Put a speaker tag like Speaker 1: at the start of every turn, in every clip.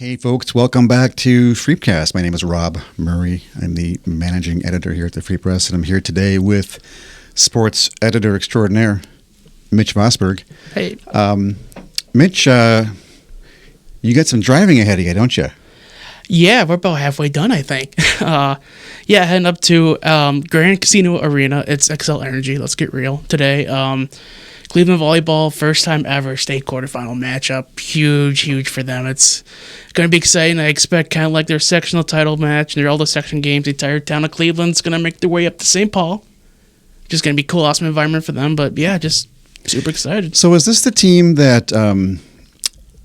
Speaker 1: Hey folks, welcome back to FreepCast. My name is Rob Murray. I'm the managing editor here at the Free Press, and I'm here today with sports editor extraordinaire, Mitch Vosburg.
Speaker 2: Hey.
Speaker 1: Mitch, you got some driving ahead of you, don't you?
Speaker 2: Yeah, we're about halfway done, I think. Heading up to Grand Casino Arena. It's XL Energy. Let's get real today. Cleveland volleyball, first time ever state quarterfinal matchup. Huge for them. It's going to be exciting. I expect kind of like their sectional title match and all the section games. The entire town of Cleveland's going to make their way up to St. Paul. Just going to be cool, awesome environment for them. But yeah, just super excited.
Speaker 1: So is this the team that,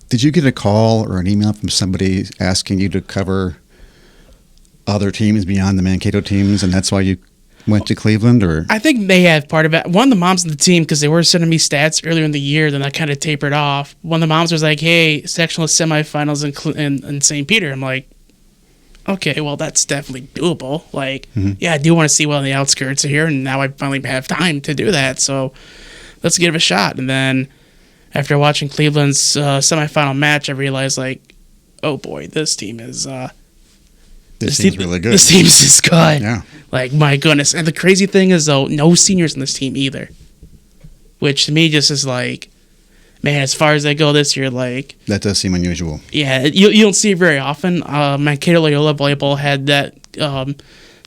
Speaker 1: did you get a call or an email from somebody asking you to cover other teams beyond the Mankato teams, and that's why you went to Cleveland? Or
Speaker 2: I think they had part of it. One of the moms on the team, because they were sending me stats earlier in the year, then I kind of tapered off. One of the moms was like, hey, sectional semifinals in St. Peter. I'm like, okay, well, that's definitely doable. Like, yeah, I do want to see what on the outskirts are here, and now I finally have time to do that. So let's give it a shot. And then after watching Cleveland's semifinal match, I realized, like, oh, boy, this team is
Speaker 1: this team's really good.
Speaker 2: This team's just good.
Speaker 1: Yeah.
Speaker 2: Like, my goodness. And the crazy thing is, though, no seniors in this team either. Which, to me, just is like, man, as far as they go this year, like...
Speaker 1: That does seem unusual.
Speaker 2: Yeah, you don't see it very often. Mankato Loyola Volleyball had that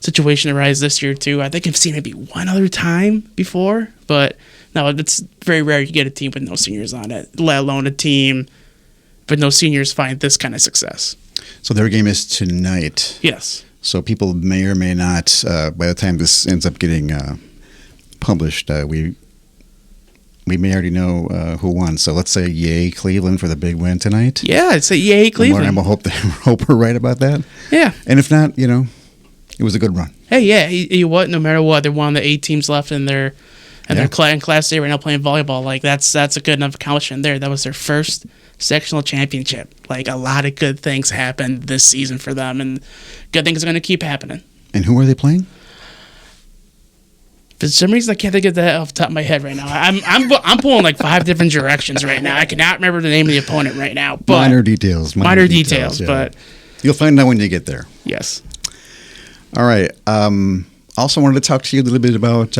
Speaker 2: situation arise this year, too. I think I've seen maybe one other time before. But, no, it's very rare you get a team with no seniors on it, let alone a team with no seniors find this kind of success.
Speaker 1: So their game is tonight.
Speaker 2: Yes.
Speaker 1: So people may or may not, by the time this ends up getting published, we may already know who won. So let's say yay Cleveland for the big win tonight.
Speaker 2: Yeah, I'd say yay Cleveland.
Speaker 1: I'm hope we're right about that.
Speaker 2: Yeah.
Speaker 1: And if not, it was a good run.
Speaker 2: Hey, yeah, you what? No matter what, they're one of the 8 teams left in their Class A right now playing volleyball. Like that's a good enough accomplishment there. That was their first sectional championship. Like a lot of good things happened this season for them, and good things are going to keep happening.
Speaker 1: And who are they playing?
Speaker 2: For some reason, I can't think of that off the top of my head right now. I'm pulling like 5 different directions right now. I cannot remember the name of the opponent right now. But
Speaker 1: minor details.
Speaker 2: Yeah. But
Speaker 1: you'll find out when you get there.
Speaker 2: Yes.
Speaker 1: All right. Also wanted to talk to you a little bit about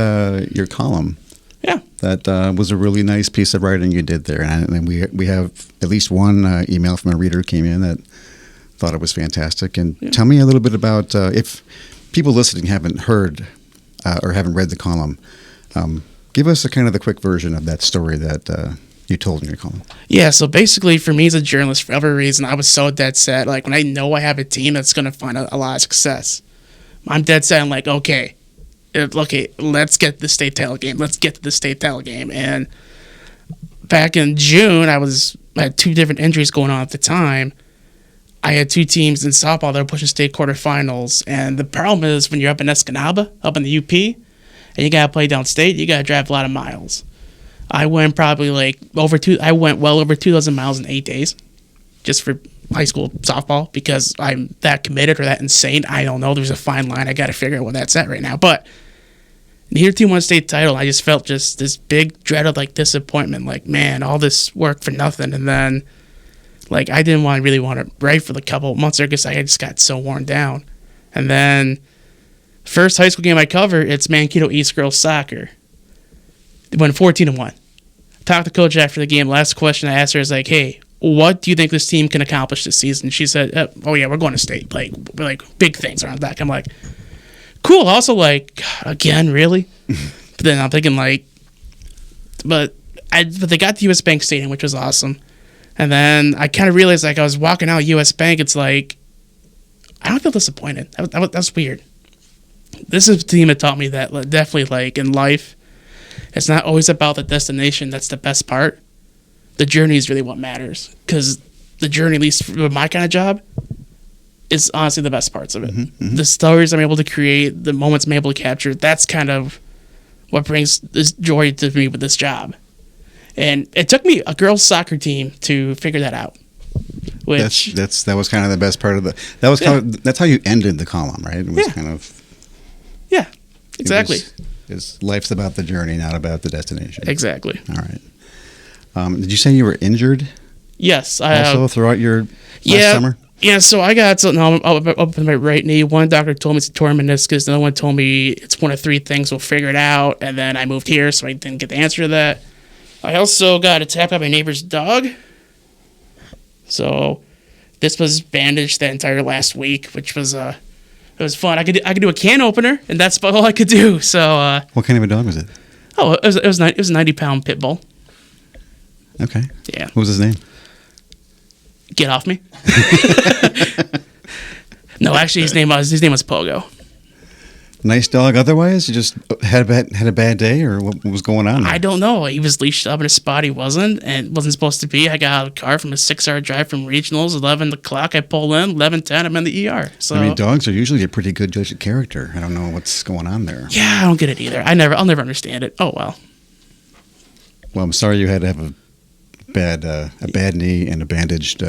Speaker 1: your column.
Speaker 2: Yeah.
Speaker 1: That was a really nice piece of writing you did there. And we have at least one email from a reader who came in that thought it was fantastic. And tell me a little bit about, if people listening haven't heard or haven't read the column, give us a kind of the quick version of that story that you told in your column. Yeah,
Speaker 2: so basically for me as a journalist, for every reason, I was so dead set. Like when I know I have a team that's going to find a lot of success, I'm dead set. I'm like, okay, let's get the state title game. Let's get to the state title game. And back in June, I had 2 different injuries going on at the time. I had 2 teams in softball that were pushing state quarterfinals. And the problem is when you're up in Escanaba, up in the UP, and you got to play downstate, you got to drive a lot of miles. I went probably I went well over 2,000 miles in 8 days just for high school softball because I'm that committed or that insane. I don't know. There's a fine line. I got to figure out where that's at right now. But neither team won a state title. I just felt just this big dread of like disappointment. Like, man, all this work for nothing. And then like I didn't really want to write for the couple of months there because I just got so worn down. And then first high school game I cover, it's Mankato East girls soccer. They went 14-1. Talked to coach after the game. Last question I asked her is like, hey, what do you think this team can accomplish this season? She said, oh, yeah, we're going to state. Like big things around that. I'm like, cool. Also, like, again, really? But then I'm thinking, like, but they got the U.S. Bank Stadium, which was awesome. And then I kind of realized, like, I was walking out U.S. Bank. It's like, I don't feel disappointed. That's weird. This is a team that taught me that definitely, like, in life, it's not always about the destination. That's the best part. The journey is really what matters because the journey, at least for my kind of job, is honestly the best parts of it. Mm-hmm. The stories I'm able to create, the moments I'm able to capture, that's kind of what brings this joy to me with this job. And it took me a girls' soccer team to figure that out. Which
Speaker 1: that was kind of the best part of that's how you ended the column, right? It was kind of
Speaker 2: exactly.
Speaker 1: Life's about the journey, not about the destination.
Speaker 2: Exactly.
Speaker 1: All right. Did you say you were injured
Speaker 2: Yes, I
Speaker 1: Also, throughout your last summer?
Speaker 2: Yeah, so I got something up in my right knee. One doctor told me it's a torn meniscus. Another one told me it's one of three things. We'll figure it out. And then I moved here, so I didn't get the answer to that. I also got attacked by my neighbor's dog. So this was bandaged that entire last week, which was it was fun. I could do a can opener, and that's about all I could do. So
Speaker 1: what kind of a dog was it?
Speaker 2: Oh, it was a 90-pound pit bull.
Speaker 1: Okay.
Speaker 2: Yeah.
Speaker 1: What was his name?
Speaker 2: Get off me. No, actually, his name was Pogo.
Speaker 1: Nice dog. Otherwise, you just had a bad day, or what was going on there?
Speaker 2: I don't know. He was leashed up in a spot he wasn't, and wasn't supposed to be. I got out of the car from a 6-hour drive from regionals. 11 o'clock, I pull in. 11:10, I'm in the ER. So
Speaker 1: I mean, dogs are usually a pretty good judge of character. I don't know what's going on there.
Speaker 2: Yeah, I don't get it either. I'll never understand it. Oh well.
Speaker 1: Well, I'm sorry you had to have a bad knee and a bandaged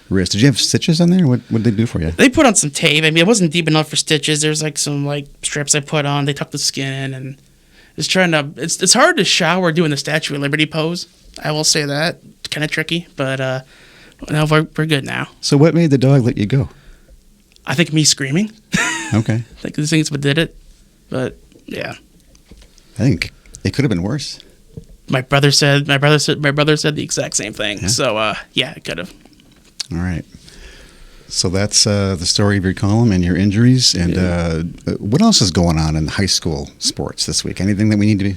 Speaker 1: wrist. Did you have stitches on there? What did they do for you?
Speaker 2: They put on some tape. I mean, it wasn't deep enough for stitches. There's like some strips I put on. They tucked the skin in, and it's hard to shower doing the Statue of Liberty pose. I will say that. It's kind of tricky, but no, we're good now.
Speaker 1: So what made the dog let you go?
Speaker 2: I think me screaming.
Speaker 1: Okay.
Speaker 2: I think these things what did it, but yeah.
Speaker 1: I think it could have been worse.
Speaker 2: My brother said the exact same thing. Yeah. So yeah, it could have.
Speaker 1: All right. So that's the story of your column and your injuries. And what else is going on in high school sports this week? Anything that we need to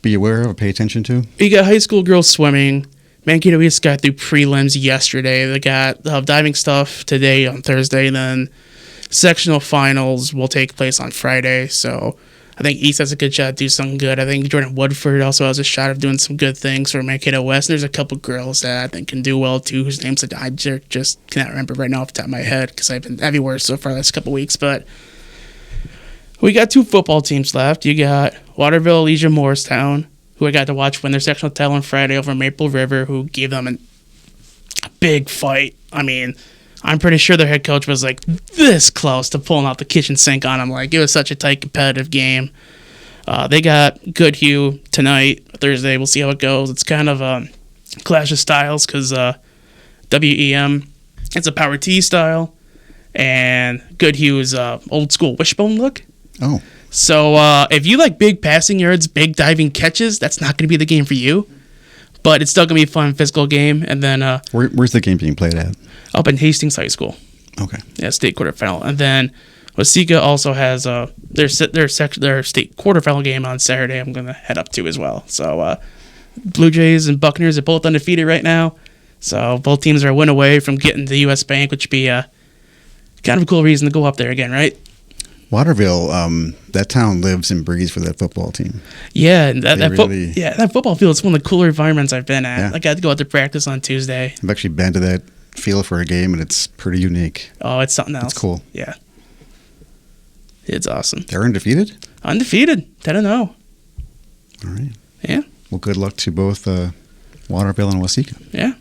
Speaker 1: be aware of or pay attention to?
Speaker 2: You got high school girls swimming. Mankato East got through prelims yesterday. They got diving stuff today on Thursday. And then sectional finals will take place on Friday. So I think East has a good shot to do something good. I think Jordan Woodford also has a shot of doing some good things for Mankato West. And there's a couple girls that I think can do well too, whose names I just cannot remember right now off the top of my head because I've been everywhere so far the last couple weeks. But we got 2 football teams left. You got Waterville, Legion, Morristown, who I got to watch win their sectional title on Friday over Maple River, who gave them a big fight. I mean, I'm pretty sure their head coach was like this close to pulling out the kitchen sink on them. Like, it was such a tight, competitive game. They got Goodhue tonight, Thursday. We'll see how it goes. It's kind of a clash of styles because WEM, it's a power T style, and Goodhue is old school wishbone look.
Speaker 1: Oh.
Speaker 2: So if you like big passing yards, big diving catches, that's not going to be the game for you. But it's still going to be a fun physical game. And then
Speaker 1: where's the game being played at?
Speaker 2: Up in Hastings High School.
Speaker 1: Okay.
Speaker 2: Yeah, state quarterfinal. And then Waseca also has their state quarterfinal game on Saturday. I'm going to head up to as well. So Blue Jays and Buccaneers are both undefeated right now. So both teams are a win away from getting to the U.S. Bank, which would be kind of a cool reason to go up there again, right?
Speaker 1: Waterville, that town lives and breathes for that football team.
Speaker 2: Yeah, and that football field is one of the cooler environments I've been at. Yeah. I got to go out to practice on Tuesday.
Speaker 1: I've actually been to that field for a game, and it's pretty unique.
Speaker 2: Oh, it's something else.
Speaker 1: It's cool.
Speaker 2: Yeah. It's awesome.
Speaker 1: They're undefeated?
Speaker 2: Undefeated. 10-0.
Speaker 1: All right.
Speaker 2: Yeah.
Speaker 1: Well, good luck to both Waterville and Waseca.
Speaker 2: Yeah.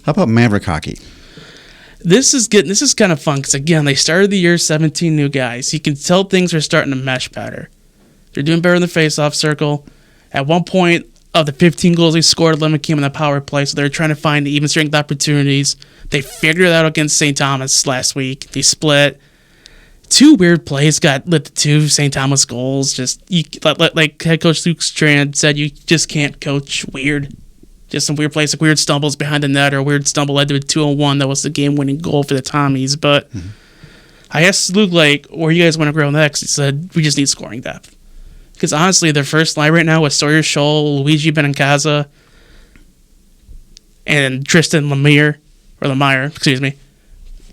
Speaker 1: How about Maverick hockey?
Speaker 2: This is kind of fun because, again, they started the year 17 new guys. You can tell things are starting to mesh better. They're doing better in the face-off circle. At one point, of the 15 goals they scored, 11 came in the power play, so they're trying to find even strength opportunities. They figured it out against St. Thomas last week. They split. 2 weird plays got lit to 2 St. Thomas goals. Just like head coach Luke Strand said, you just can't coach weird. Just some weird plays, like weird stumbles behind the net, or a weird stumble led to a 2-on-1 that was the game-winning goal for the Tommies. But I asked Luke, where you guys want to grow next? He said, we just need scoring depth. Because honestly, their first line right now with Sawyer Scholl, Luigi Benincasa, and Tristan Lemire,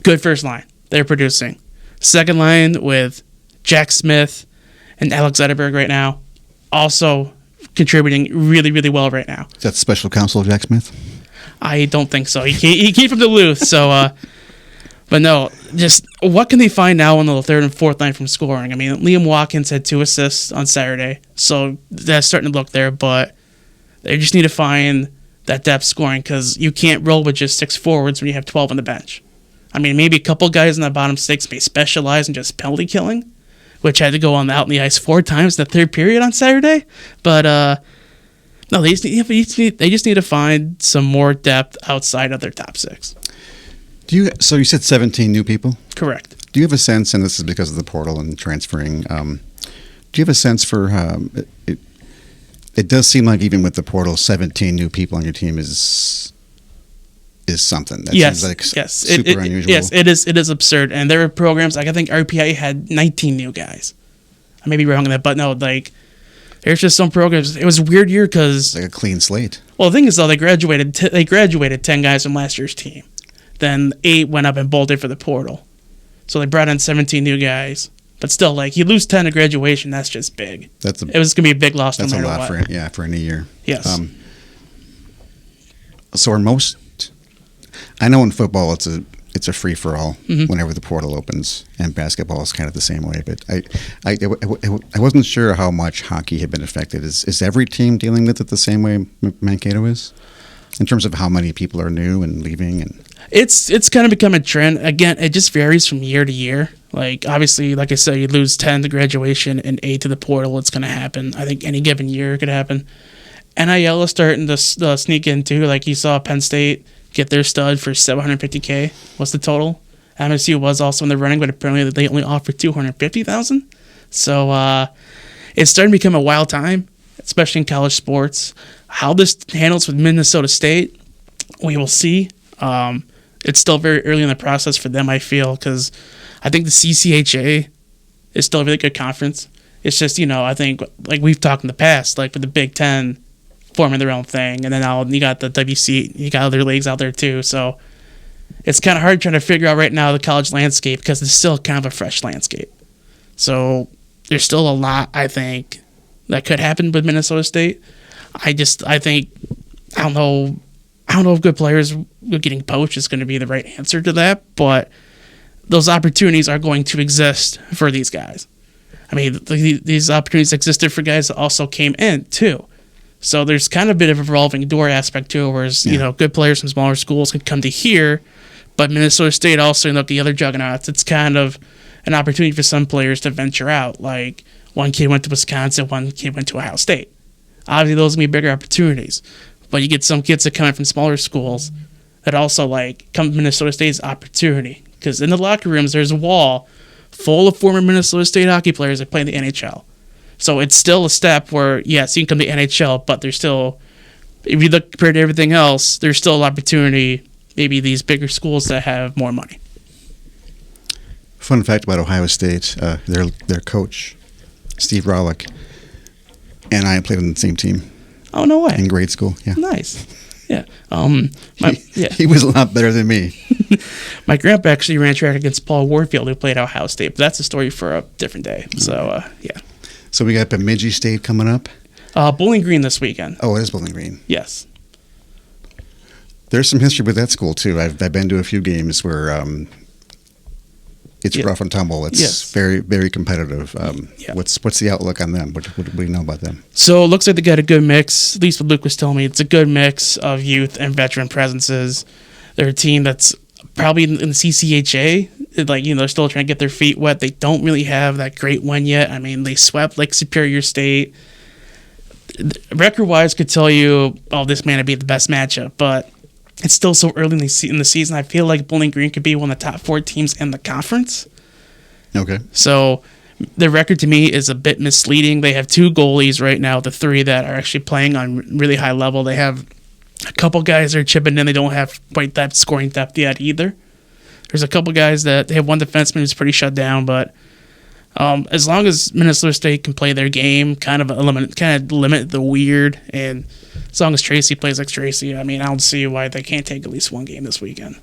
Speaker 2: good first line. They're producing. Second line with Jack Smith and Alex Zetterberg right now, also contributing really, really well right now.
Speaker 1: Is that special counsel Jack Smith?
Speaker 2: I don't think so. He came from Duluth, so... But no, just what can they find now on the third and fourth line from scoring? I mean, Liam Watkins had 2 assists on Saturday, so that's starting to look there, but they just need to find that depth scoring because you can't roll with just 6 forwards when you have 12 on the bench. I mean, maybe a couple guys in the bottom 6 may specialize in just penalty killing, which had to go out in the ice 4 times in the third period on Saturday. But No, they just need to find some more depth outside of their top 6.
Speaker 1: So you said 17 new people?
Speaker 2: Correct.
Speaker 1: Do you have a sense, and this is because of the portal and transferring, do you have a sense for it does seem like even with the portal, 17 new people on your team is something. That
Speaker 2: yes,
Speaker 1: seems like
Speaker 2: yes,
Speaker 1: super unusual.
Speaker 2: Yes, it is absurd. And there are programs, like I think RPI had 19 new guys. I may be wrong on that, but no, like there's just some programs. It was a weird year because
Speaker 1: like a clean slate.
Speaker 2: Well, the thing is though, they graduated 10 guys from last year's team. Then 8 went up and bolted for the portal. So they brought in 17 new guys. But still, like, you lose 10 at graduation, that's just big. It was going to be a big loss no matter what.
Speaker 1: That's a lot for any year.
Speaker 2: Yes.
Speaker 1: So I know in football it's a free-for-all whenever the portal opens, and basketball is kind of the same way. But I wasn't sure how much hockey had been affected. Is every team dealing with it the same way Mankato is? In terms of how many people are new and leaving? And
Speaker 2: It's kind of become a trend. Again, it just varies from year to year. Like, obviously, like I said, you lose 10 to graduation and 8 to the portal. It's going to happen. I think any given year it could happen. NIL is starting to sneak in, too. Like, you saw Penn State get their stud for $750K. What's the total? MSU was also in the running, but apparently they only offered $250,000. So it's starting to become a wild time, especially in college sports. How this handles with Minnesota State, we will see. It's still very early in the process for them, I feel, because I think the CCHA is still a really good conference. It's just, I think, like we've talked in the past, like with the Big Ten forming their own thing, and then now you got the WC, you got other leagues out there too. So it's kind of hard trying to figure out right now the college landscape because it's still kind of a fresh landscape. So there's still a lot, I think, that could happen with Minnesota State. I don't know if good players getting poached is going to be the right answer to that, but those opportunities are going to exist for these guys. I mean, these opportunities existed for guys that also came in, too. So there's kind of a bit of a revolving door aspect, too, whereas, good players from smaller schools can come to here, but Minnesota State also, the other juggernauts, it's kind of an opportunity for some players to venture out. Like, one kid went to Wisconsin, one kid went to Ohio State. Obviously, those are going to be bigger opportunities. But you get some kids that come in from smaller schools that also, come to Minnesota State's opportunity. Because in the locker rooms, there's a wall full of former Minnesota State hockey players that play in the NHL. So it's still a step where, yes, you can come to the NHL, but there's still, if you look compared to everything else, there's still an opportunity, maybe these bigger schools that have more money.
Speaker 1: Fun fact about Ohio State, their coach, Steve Rollick, and I played on the same team.
Speaker 2: Oh, no way.
Speaker 1: In grade school, yeah.
Speaker 2: Nice. Yeah.
Speaker 1: He was a lot better than me.
Speaker 2: My grandpa actually ran track against Paul Warfield, who played at Ohio State, but that's a story for a different day. So, yeah.
Speaker 1: So we got Bemidji State coming up?
Speaker 2: Bowling Green this weekend.
Speaker 1: Oh, it is Bowling Green.
Speaker 2: Yes.
Speaker 1: There's some history with that school, too. I've been to a few games where it's rough and tumble. It's very, very competitive. What's the outlook on them? What do we know about them?
Speaker 2: So it looks like they got a good mix. At least what Luke was telling me, it's a good mix of youth and veteran presences. They're a team that's probably in the CCHA. They're still trying to get their feet wet. They don't really have that great win yet. I mean, they swept Superior State. Record-wise, could tell you, this may not be the best matchup, but it's still so early in the season. I feel like Bowling Green could be one of the top 4 teams in the conference.
Speaker 1: Okay.
Speaker 2: So their record to me is a bit misleading. They have 2 goalies right now, the 3 that are actually playing on really high level. They have a couple guys that are chipping in. They don't have quite that scoring depth yet either. There's a couple guys that they have one defenseman who's pretty shut down, but as long as Minnesota State can play their game, kind of limit the weird, and as long as Tracy plays like Tracy, I mean, I don't see why they can't take at least one game this weekend.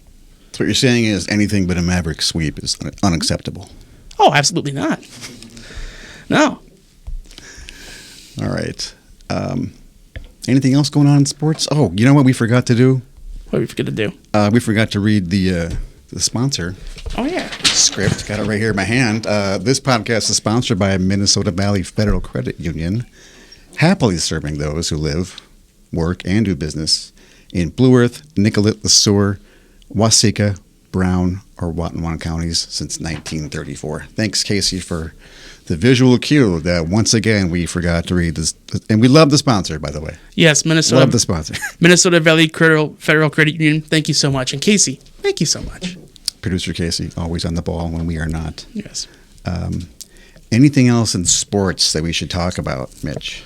Speaker 1: So what you're saying is anything but a Maverick sweep is unacceptable?
Speaker 2: Oh, absolutely not. No.
Speaker 1: All right. Anything else going on in sports? Oh, you know what we forgot to do?
Speaker 2: What did we forget to do?
Speaker 1: We forgot to read the sponsor.
Speaker 2: Oh, yeah.
Speaker 1: Script. Got it right here in my hand. This podcast is sponsored by Minnesota Valley Federal Credit Union, happily serving those who live, work, and do business in Blue Earth, Nicollet, Le Sueur, Waseca, Brown, or Watonwan counties since 1934. Thanks, Casey, for the visual cue that once again we forgot to read this. And we love the sponsor, by the way.
Speaker 2: Yes, Minnesota.
Speaker 1: Love the sponsor.
Speaker 2: Minnesota Valley Federal Credit Union. Thank you so much. And Casey, thank you so much.
Speaker 1: Producer Casey, always on the ball when we are not.
Speaker 2: Yes.
Speaker 1: Anything else in sports that we should talk about, Mitch?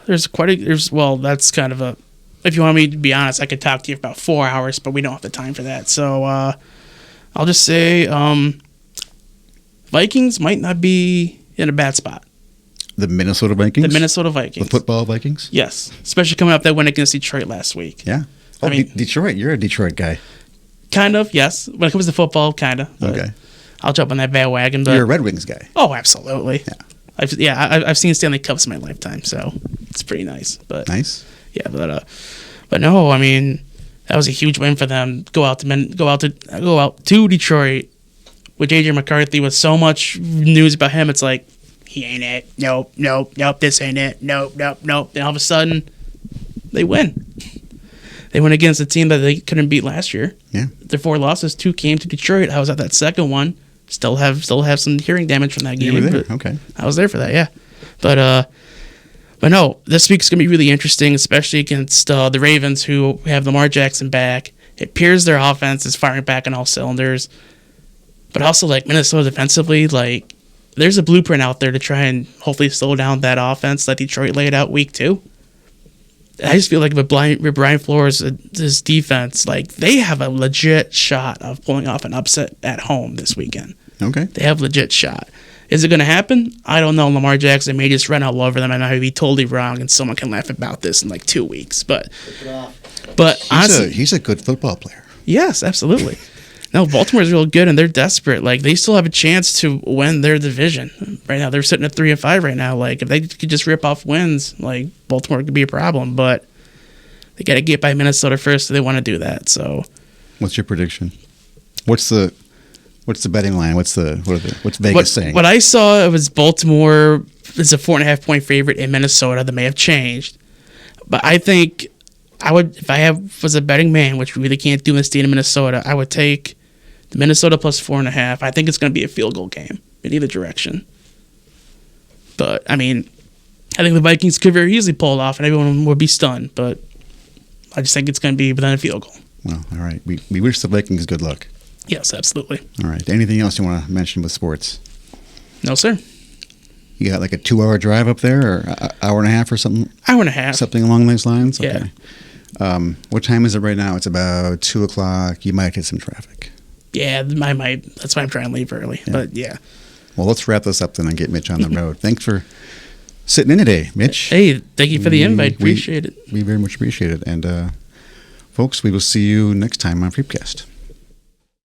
Speaker 2: That's kind of a, if you want me to be honest, I could talk to you for about 4 hours, but we don't have the time for that. So I'll just say Vikings might not be in a bad spot.
Speaker 1: The Minnesota Vikings?
Speaker 2: The Minnesota Vikings.
Speaker 1: The football Vikings?
Speaker 2: Yes. Especially coming up that win against Detroit last week.
Speaker 1: Yeah. Oh, I mean, Detroit. You're a Detroit guy. Kind
Speaker 2: of, yes. When it comes to football, kind of.
Speaker 1: Okay.
Speaker 2: I'll jump on that bandwagon. But
Speaker 1: you're a Red Wings guy.
Speaker 2: Oh, absolutely.
Speaker 1: Yeah.
Speaker 2: I've seen Stanley Cups in my lifetime, so it's pretty nice. But
Speaker 1: nice.
Speaker 2: Yeah, but no, I mean, that was a huge win for them. Go out to Detroit with JJ McCarthy with so much news about him. It's like, he ain't it. Nope. This ain't it. Nope. And all of a sudden, they win. They went against a team that they couldn't beat last year.
Speaker 1: Yeah.
Speaker 2: Their 4 losses, 2 came to Detroit. I was at that second one. Still have some hearing damage from that game.
Speaker 1: You were there? Okay.
Speaker 2: I was there for that, yeah. But no, this week's going to be really interesting, especially against the Ravens, who have Lamar Jackson back. It appears their offense is firing back on all cylinders. But also, like, Minnesota defensively, like, there's a blueprint out there to try and hopefully slow down that offense that Detroit laid out week 2. I just feel like with Brian Flores' his defense, like, they have a legit shot of pulling off an upset at home this weekend.
Speaker 1: Okay.
Speaker 2: They have a legit shot. Is it going to happen? I don't know. Lamar Jackson may just run all over them, and I may be totally wrong, and someone can laugh about this in like 2 weeks. But honestly,
Speaker 1: he's a good football player.
Speaker 2: Yes, absolutely. No, Baltimore's real good, and they're desperate. Like, they still have a chance to win their division. Right now, they're sitting at 3-5 right now. Like, if they could just rip off wins, like, Baltimore could be a problem. But they got to get by Minnesota first, so they want to do that. So,
Speaker 1: what's your prediction? What's the betting line? What's Vegas saying?
Speaker 2: What I saw, it was Baltimore is a 4.5-point favorite in Minnesota. That may have changed, but I think I would, if I was a betting man, which we really can't do in the state of Minnesota, I would take the Minnesota plus 4.5. I think it's going to be a field goal game in either direction. But I mean, I think the Vikings could very easily pull it off, and everyone would be stunned. But I just think it's going to be within a field goal.
Speaker 1: Well, all right. We wish the Vikings good luck.
Speaker 2: Yes, absolutely.
Speaker 1: All right. Anything else you want to mention with sports?
Speaker 2: No, sir.
Speaker 1: You got like a 2-hour drive up there, or an hour and a half or something?
Speaker 2: Hour and a half.
Speaker 1: Something along those lines? Okay.
Speaker 2: Yeah.
Speaker 1: What time is it right now? It's about 2 o'clock. You might hit some traffic.
Speaker 2: Yeah, I might. That's why I'm trying to leave early. Yeah. But yeah.
Speaker 1: Well, let's wrap this up then and get Mitch on the road. Thanks for sitting in today, Mitch.
Speaker 2: Hey, thank you for the invite. Appreciate it.
Speaker 1: We very much appreciate it. And folks, we will see you next time on FreepCast.